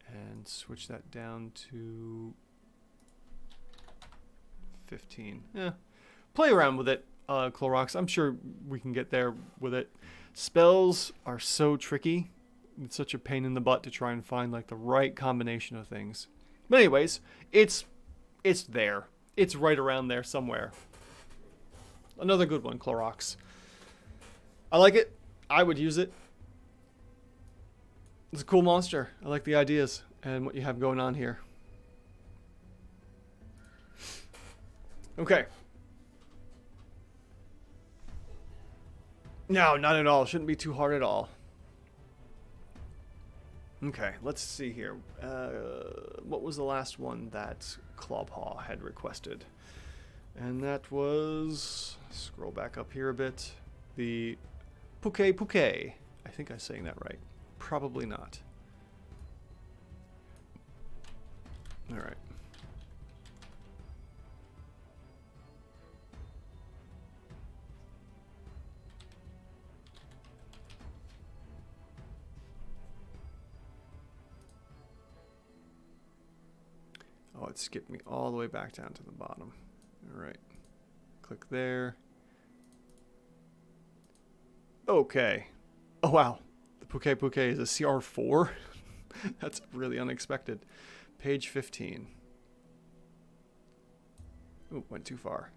And switch that down to 15. Yeah. Play around with it, Clorox. I'm sure we can get there with it. Spells are so tricky. It's such a pain in the butt to try and find like the right combination of things. But anyways, it's there. It's right around there somewhere. Another good one, Clorox. I like it. I would use it. It's a cool monster. I like the ideas and what you have going on here. Okay. No, not at all. Shouldn't be too hard at all. Okay, let's see here. What was the last one that Clawpaw had requested? And that was... Scroll back up here a bit. The Puke Puke. I think I'm saying that right. Probably not. Alright. Oh, it skipped me all the way back down to the bottom. Alright. Click there. Okay. Oh, wow. The Puke Puke is a CR4? That's really unexpected. Page 15. Ooh, went too far.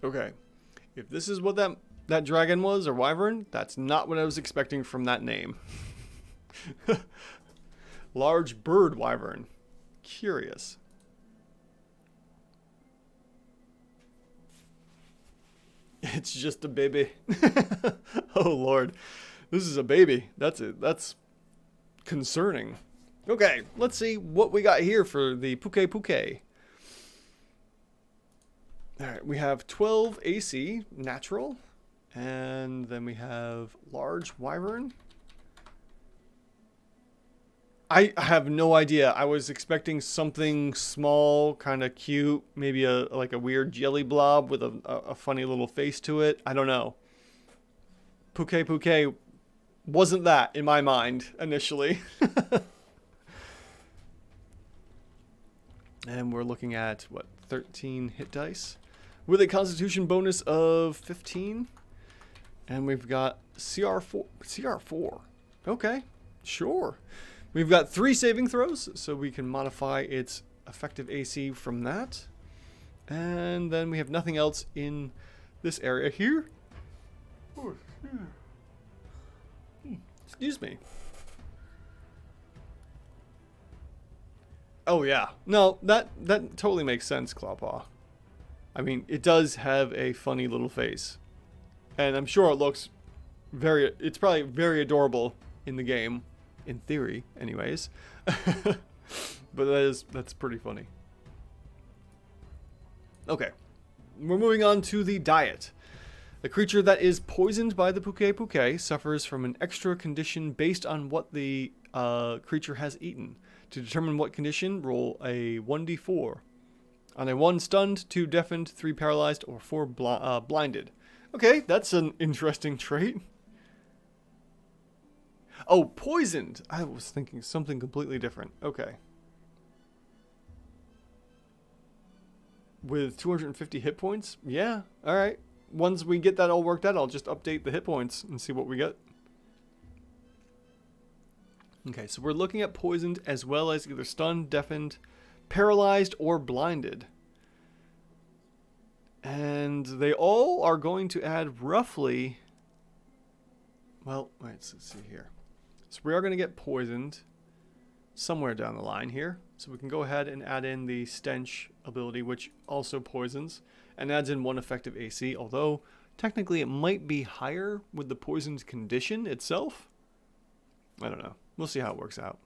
Okay. If this is what that dragon was, or wyvern, that's not what I was expecting from that name. Large bird wyvern. Curious. It's just a baby. Oh Lord. This is a baby. That's it. That's concerning. Okay, let's see what we got here for the Puke Puke. Alright, we have 12 AC, natural. And then we have large wyvern. I have no idea. I was expecting something small, kind of cute, maybe like a weird jelly blob with a funny little face to it. I don't know. Puke Puke wasn't that in my mind initially. And we're looking at, what, 13 hit dice? With a constitution bonus of 15. And we've got CR4. CR4. Okay, sure. We've got 3 saving throws, so we can modify its effective AC from that. And then we have nothing else in this area here. Oh, excuse me. Oh yeah. No, that totally makes sense, Clawpaw. I mean, it does have a funny little face. And I'm sure it looks it's probably very adorable in the game. In theory, anyways. But that's pretty funny. Okay. We're moving on to the diet. A creature that is poisoned by the Puke Puke suffers from an extra condition based on what the creature has eaten. To determine what condition, roll a 1d4. On a 1 stunned, 2 deafened, 3 paralyzed, or 4 blinded. Okay, that's an interesting trait. Oh, poisoned. I was thinking something completely different. Okay. With 250 hit points? Yeah. All right. Once we get that all worked out, I'll just update the hit points and see what we get. Okay, so we're looking at poisoned as well as either stunned, deafened, paralyzed, or blinded. And they all are going to add roughly... Well, wait, let's see here. So we are going to get poisoned somewhere down the line here. So we can go ahead and add in the stench ability, which also poisons, and adds in 1 effective AC, although technically it might be higher with the poisoned condition itself. I don't know. We'll see how it works out.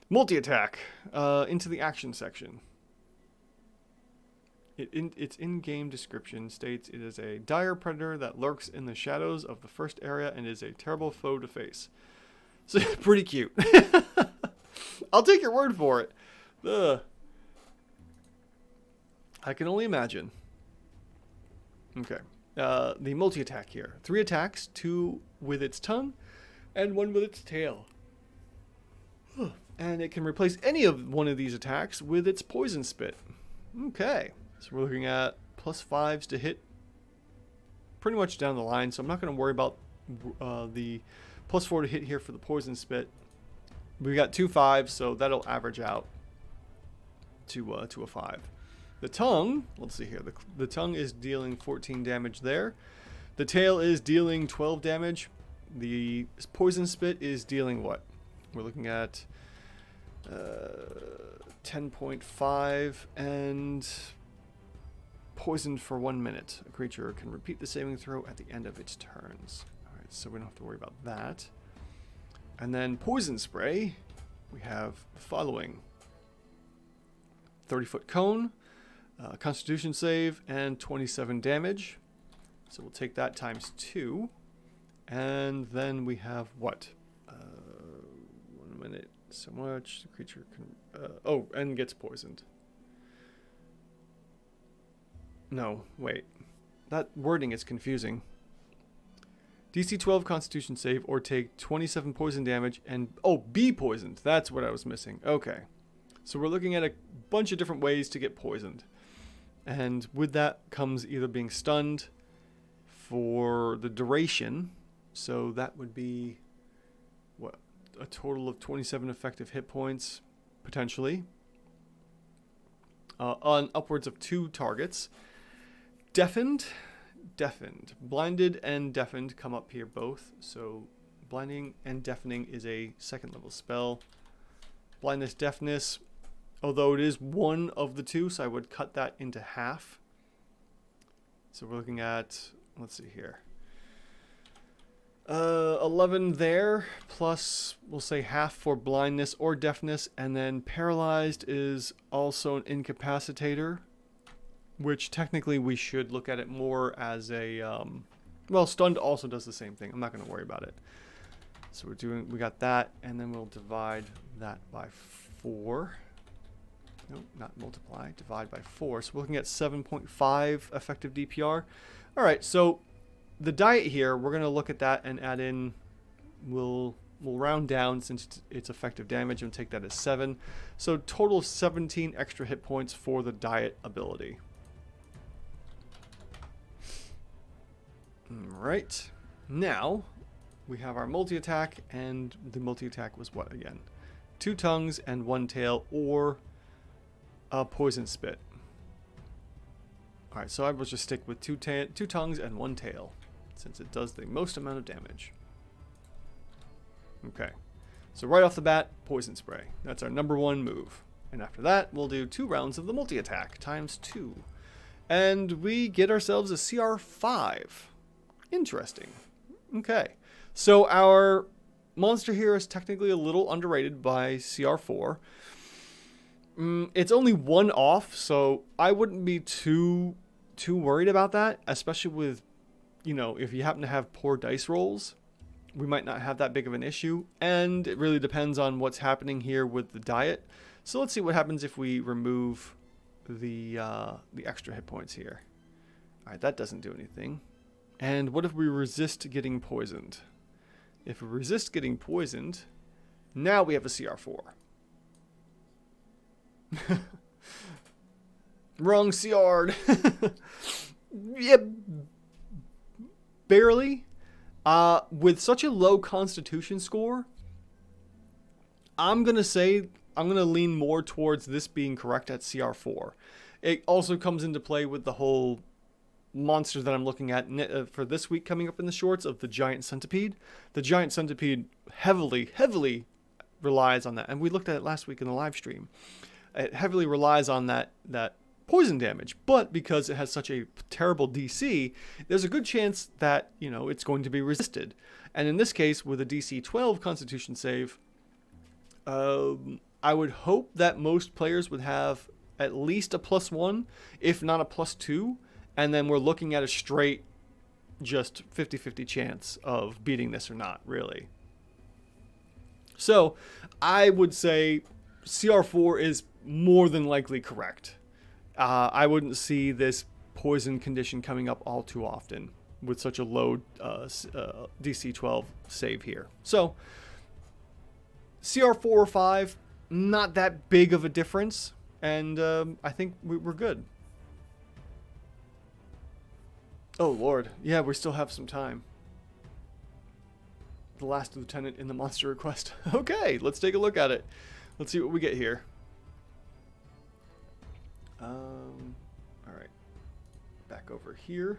Multi-attack. Into the action section. Its in-game description states it is a dire predator that lurks in the shadows of the first area and is a terrible foe to face. So, pretty cute. I'll take your word for it. Ugh. I can only imagine. Okay. The multi-attack here. 3 attacks, 2 with its tongue, and 1 with its tail. And it can replace any of one of these attacks with its poison spit. Okay. So we're looking at +5s to hit pretty much down the line. So I'm not going to worry about the +4 to hit here for the poison spit. We got 2 5s, so that'll average out to a 5. The tongue, let's see here. The tongue is dealing 14 damage there. The tail is dealing 12 damage. The poison spit is dealing what? We're looking at 10.5 and poisoned for 1 minute. A creature can repeat the saving throw at the end of its turns. All right, so we don't have to worry about that. And then poison spray, we have the following: 30-foot cone, constitution save, and 27 damage. So we'll take that times 2. And then we have what? 1 minute, so much. The creature can... and gets poisoned. No, wait. That wording is confusing. DC 12 constitution save or take 27 poison damage and... Oh, be poisoned. That's what I was missing. Okay. So we're looking at a bunch of different ways to get poisoned. And with that comes either being stunned for the duration. So that would be, what, a total of 27 effective hit points, potentially, on upwards of 2 targets. Deafened, blinded and deafened come up here both. So blinding and deafening is a 2nd level spell. Blindness, deafness, although it is one of the 2, so I would cut that into half. So we're looking at, let's see here, 11 there, plus we'll say half for blindness or deafness, and then paralyzed is also an incapacitator, which technically we should look at it more as a, well, stunned also does the same thing. I'm not going to worry about it. So we got that, and then we'll divide that by 4. Nope, not multiply, divide by 4. So we're looking at 7.5 effective DPR. All right, so the diet here, we're going to look at that and add in, we'll round down since it's effective damage and take that as 7. So total of 17 extra hit points for the diet ability. All right, now we have our multi-attack, and the multi-attack was what again? 2 tongues and 1 tail, or a poison spit. All right, so I will just stick with 2 tongues and 1 tail, since it does the most amount of damage. Okay, so right off the bat, poison spray. That's our #1 move. And after that, we'll do 2 rounds of the multi-attack, times 2. And we get ourselves a CR 5. Interesting. Okay, so our monster here is technically a little underrated by CR 4. It's only 1 off, so I wouldn't be too worried about that, especially with, you know, if you happen to have poor dice rolls, we might not have that big of an issue. And it really depends on what's happening here with the diet. So let's see what happens if we remove the extra hit points here. All right, that doesn't do anything. And what if we resist getting poisoned? If we resist getting poisoned, now we have a CR4. Wrong CR'd. Yep. Barely. With such a low constitution score, I'm going to lean more towards this being correct at CR4. It also comes into play with the whole monster that I'm looking at for this week coming up in the shorts of the giant centipede. The giant centipede heavily relies on that. And we looked at it last week in the live stream. It heavily relies on that poison damage, but because it has such a terrible DC, there's a good chance that, it's going to be resisted. And in this case, with a DC 12 Constitution save, I would hope that most players would have at least a +1, if not a +2, and then we're looking at a straight, just 50-50 chance of beating this or not, really. So, I would say CR4 is more than likely correct. I wouldn't see this poison condition coming up all too often with such a low DC 12 save here. So, CR4 or 5, not that big of a difference, and I think we're good. Oh, Lord. Yeah, we still have some time. The last lieutenant in the monster request. Okay, let's take a look at it. Let's see what we get here. All right. Back over here.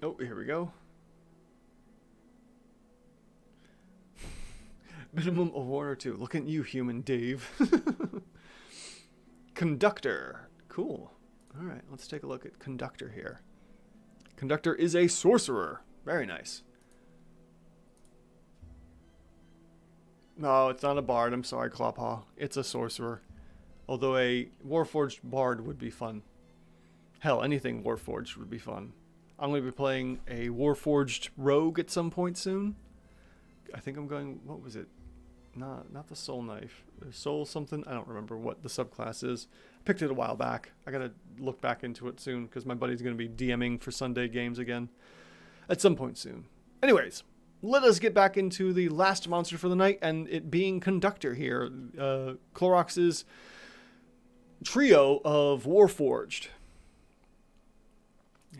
Oh, here we go. Minimum of 1 or 2. Look at you, human Dave. Conductor. Cool. All right, let's take a look at Conductor here. Conductor is a sorcerer. Very nice. No, it's not a bard. I'm sorry, Clawpaw. It's a sorcerer. Although a Warforged bard would be fun. Hell, anything Warforged would be fun. I'm going to be playing a Warforged rogue at some point soon. I think I'm going... What was it? Not the soul knife. Soul something? I don't remember what the subclass is. I picked it a while back. I got to look back into it soon because my buddy's going to be DMing for Sunday games again. At some point soon. Anyways, let us get back into the last monster for the night, and it being Conductor here. Clorox's trio of Warforged.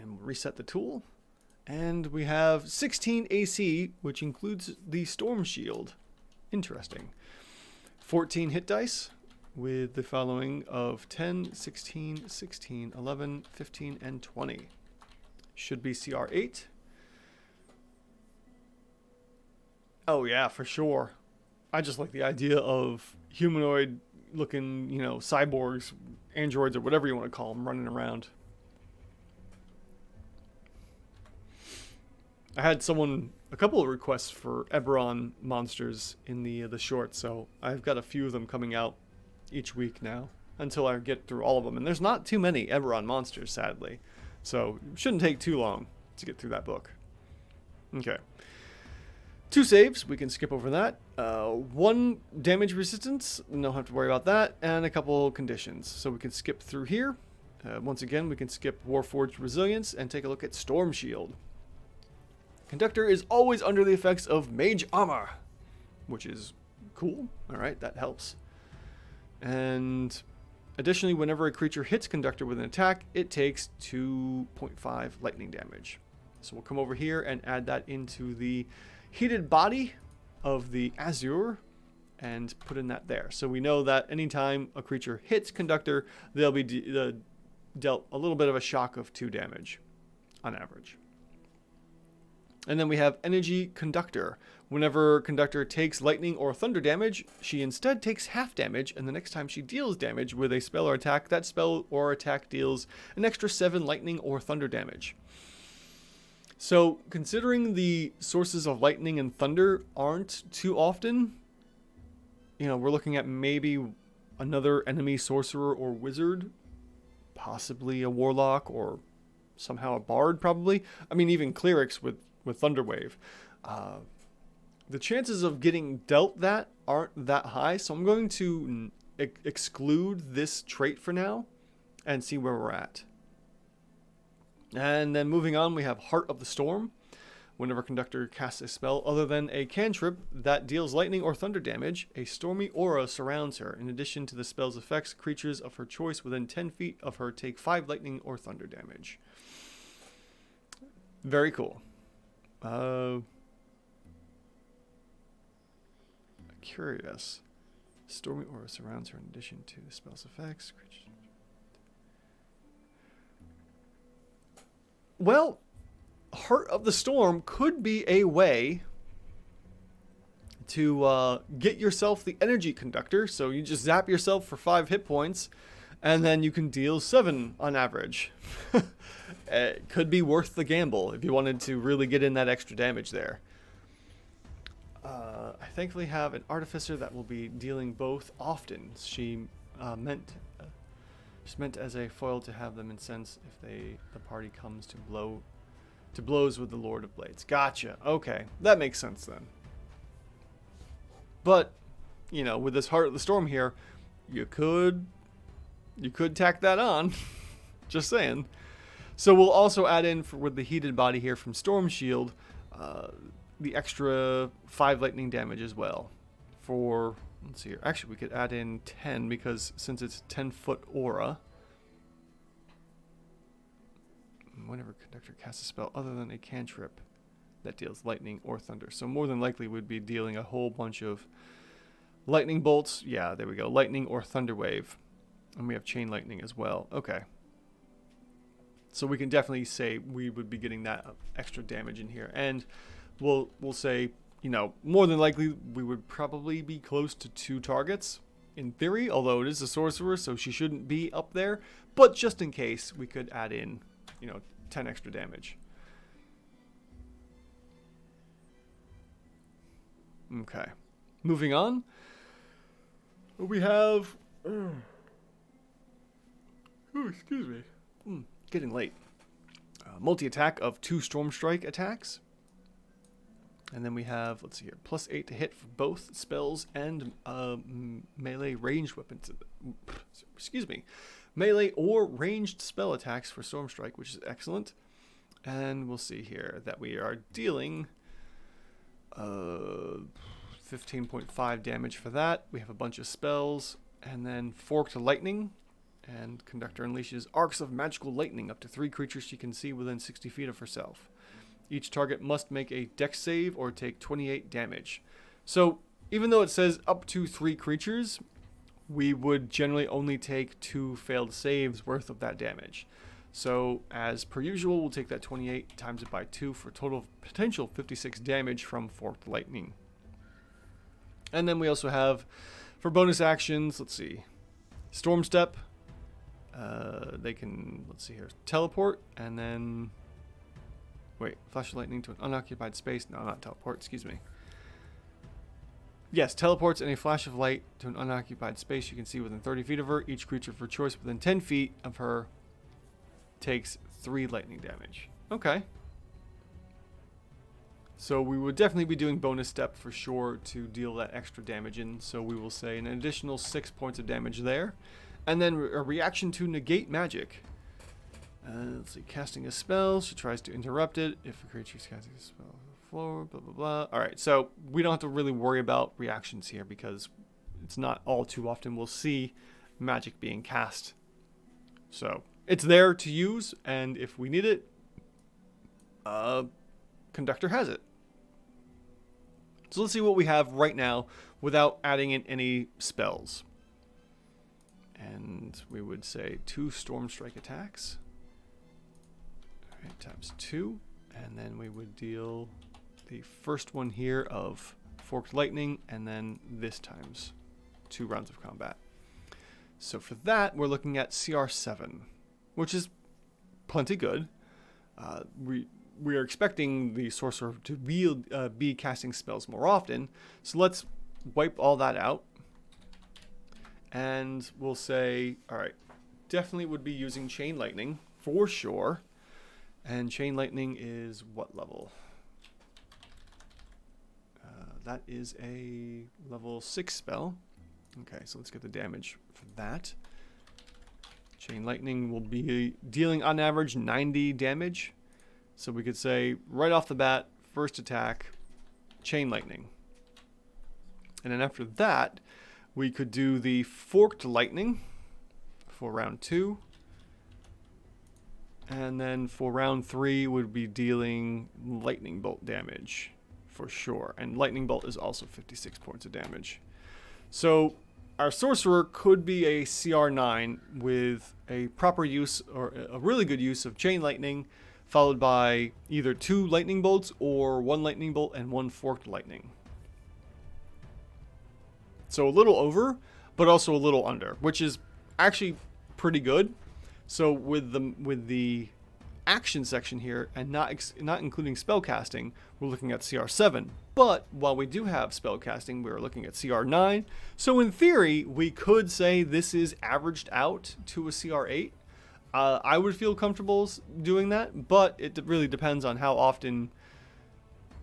And we'll reset the tool. And we have 16 AC, which includes the Storm Shield. Interesting. 14 hit dice with the following of 10, 16, 16, 11, 15, and 20. Should be CR8. Oh yeah, for sure. I just like the idea of humanoid looking, cyborgs, androids, or whatever you want to call them, running around. I had a couple of requests for Eberron monsters in the short, so I've got a few of them coming out each week now until I get through all of them. And there's not too many Eberron monsters, sadly, so it shouldn't take too long to get through that book. Okay. 2 saves, we can skip over that. 1 damage resistance, don't have to worry about that, and a couple conditions. So we can skip through here. Once again, we can skip Warforged Resilience and take a look at Storm Shield. Conductor is always under the effects of Mage Armor, which is cool. Alright, that helps. And additionally, whenever a creature hits Conductor with an attack, it takes 2.5 lightning damage. So we'll come over here and add that into the heated body of the Azure and put in that there. So we know that anytime a creature hits Conductor, they'll be dealt a little bit of a shock of 2 damage on average. And then we have Energy Conductor. Whenever Conductor takes lightning or thunder damage, she instead takes half damage, and the next time she deals damage with a spell or attack, that spell or attack deals an extra 7 lightning or thunder damage. So, considering the sources of lightning and thunder aren't too often, we're looking at maybe another enemy sorcerer or wizard, possibly a warlock or somehow a bard, probably. I mean, even clerics with Thunderwave. The chances of getting dealt that aren't that high, so I'm going to exclude this trait for now and see where we're at. And then moving on, we have Heart of the Storm. Whenever Conductor casts a spell other than a cantrip that deals lightning or thunder damage, a stormy aura surrounds her. In addition to the spell's effects, creatures of her choice within 10 feet of her take 5 lightning or thunder damage. Very cool. Curious. Stormy aura surrounds her in addition to the spell's effects. Well, Heart of the Storm could be a way to get yourself the energy conductor. So you just zap yourself for 5 hit points, and then you can deal 7 on average. It could be worth the gamble if you wanted to really get in that extra damage there. I thankfully have an artificer that will be dealing both often. She's meant as a foil to have them incense if the party comes to blows with the Lord of Blades. Gotcha. Okay, that makes sense then. But you know, with this Heart of the Storm here, you could tack that on. Just saying. So we'll also add in with the heated body here from Storm Shield, the extra 5 lightning damage as well. For, let's see here. Actually, we could add in 10 because since it's 10-foot aura. Whenever Conductor casts a spell other than a cantrip that deals lightning or thunder. So more than likely we'd be dealing a whole bunch of lightning bolts. Yeah, there we go. Lightning or thunder wave. And we have chain lightning as well. Okay. So we can definitely say we would be getting that extra damage in here. And we'll say, you know, more than likely we would probably be close to 2 targets in theory, although it is a sorcerer, so she shouldn't be up there. But just in case, we could add in, you know, 10 extra damage. Okay. Moving on. We have... excuse me. Getting late. Multi-attack of 2 Storm Strike attacks. And then we have, let's see here, +8 to hit for both spells and melee ranged weapons. Excuse me. Melee or ranged spell attacks for Storm Strike, which is excellent. And we'll see here that we are dealing 15.5 damage for that. We have a bunch of spells. And then Forked Lightning. And Conductor unleashes arcs of magical lightning up to 3 creatures she can see within 60 feet of herself. Each target must make a dex save or take 28 damage. So even though it says up to 3 creatures, we would generally only take 2 failed saves worth of that damage. So as per usual, we'll take that 28 times it by 2 for a total of potential 56 damage from Forked Lightning. And then we also have, for bonus actions, let's see, Storm Step. They can, let's see here, teleport, and then, wait, flash of lightning to an unoccupied space. No, not teleport, excuse me. Yes, teleports in a flash of light to an unoccupied space you can see within 30 feet of her. Each creature for choice within 10 feet of her takes 3 lightning damage. Okay. So we would definitely be doing bonus step for sure to deal that extra damage in. So we will say an additional 6 points of damage there. And then a reaction to negate magic. Let's see, casting a spell. She tries to interrupt it. If a creature is casting a spell on the floor, blah, blah, blah. Alright, so we don't have to really worry about reactions here because it's not all too often we'll see magic being cast. So it's there to use, and if we need it, Conductor has it. So let's see what we have right now without adding in any spells. And we would say 2 Storm Strike attacks. Alright, times 2. And then we would deal the first one here of Forked Lightning, and then this times 2 rounds of combat. So for that, we're looking at CR 7, which is plenty good. We are expecting the sorcerer to be casting spells more often, so let's wipe all that out. And we'll say, alright, definitely would be using Chain Lightning, for sure. And Chain Lightning is what level? That is a level 6 spell. Okay, so let's get the damage for that. Chain Lightning will be dealing on average 90 damage. So we could say right off the bat, first attack, Chain Lightning. And then after that, we could do the Forked Lightning for round 2. And then for round 3 would be dealing Lightning Bolt damage for sure. And Lightning Bolt is also 56 points of damage. So our Sorcerer could be a CR9 with a proper use or a really good use of Chain Lightning, followed by either 2 Lightning Bolts or 1 Lightning Bolt and 1 Forked Lightning. So a little over, but also a little under, which is actually pretty good. So with the action section here and not including spellcasting, we're looking at CR7. But while we do have spellcasting, we're looking at CR9. So in theory, we could say this is averaged out to a CR8. I would feel comfortable doing that, but it really depends on how often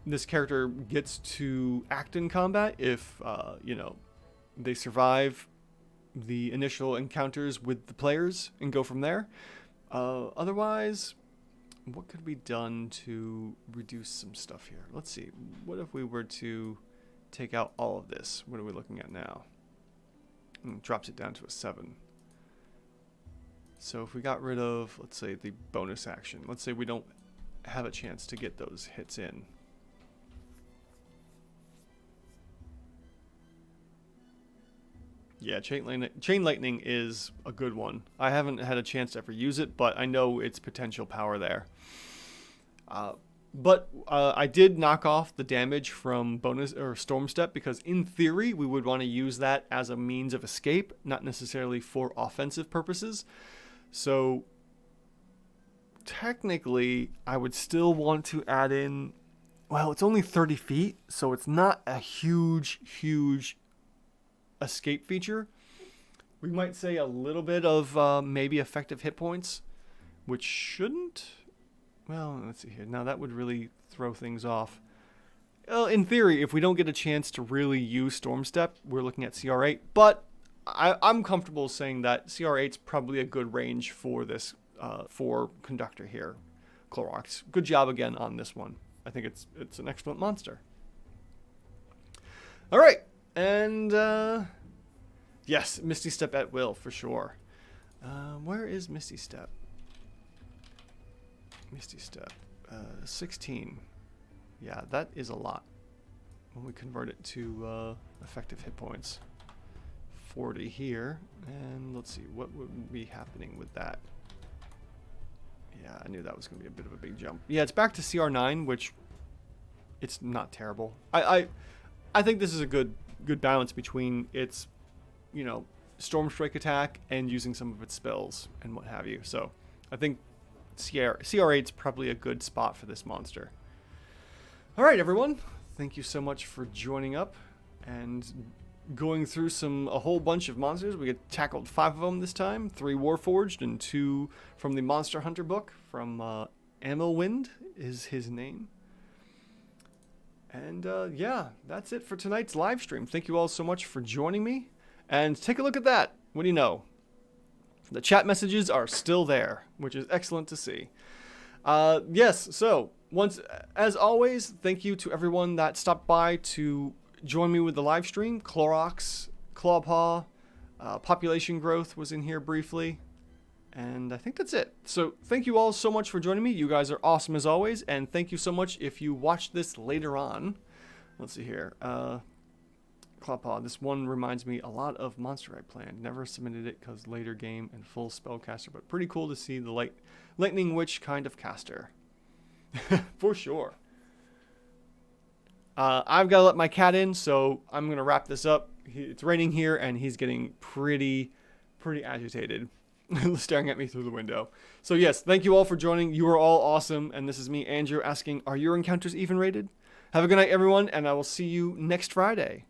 this character gets to act in combat. If you know, they survive the initial encounters with the players and go from there. Otherwise, what could be done to reduce some stuff here? Let's see. What if we were to take out all of this? What are we looking at now? Drops it down to a 7. So if we got rid of, let's say, the bonus action. Let's say we don't have a chance to get those hits in. Yeah, Chain Lightning is a good one. I haven't had a chance to ever use it, but I know its potential power there. But I did knock off the damage from bonus or Storm Step because in theory we would want to use that as a means of escape, not necessarily for offensive purposes. So technically I would still want to add in, well, it's only 30 feet, so it's not a huge escape feature. We might say a little bit of maybe effective hit points, which shouldn't. Well, let's see here. Now that would really throw things off. Well, in theory, if we don't get a chance to really use Storm Step, we're looking at CR8. But I'm comfortable saying that CR8's probably a good range for this for Conductor here. Clorox, good job again on this one. I think it's an excellent monster. All right. And, yes, Misty Step at will, for sure. Where is Misty Step? Misty Step. 16. Yeah, that is a lot when we convert it to effective hit points. 40 here. And let's see, what would be happening with that? Yeah, I knew that was going to be a bit of a big jump. Yeah, it's back to CR9, which it's not terrible. I think this is a good balance between its, you know, Storm Strike attack and using some of its spells and what have you. So I think CR8's probably a good spot for this monster. All right, everyone. Thank you so much for joining up and going through a whole bunch of monsters. We tackled 5 of them this time, 3 Warforged and 2 from the Monster Hunter book from Amelwind is his name. And yeah, that's it for tonight's live stream. Thank you all so much for joining me. And take a look at that. What do you know? The chat messages are still there, which is excellent to see. Yes, so as always, thank you to everyone that stopped by to join me with the live stream. Clorox, Clawpaw, Population Growth was in here briefly. And I think that's it. So thank you all so much for joining me. You guys are awesome as always. And thank you so much if you watch this later on. Let's see here. Clawpaw. This one reminds me a lot of Monster I Planned. Never submitted it because later game and full spellcaster. But pretty cool to see the Lightning Witch kind of caster. For sure. I've got to let my cat in. So I'm going to wrap this up. It's raining here and he's getting pretty agitated. Staring at me through the window. So yes, thank you all for joining. You are all awesome. And this is me, Andrew, asking, are your encounters even rated? Have a good night, everyone, and I will see you next Friday.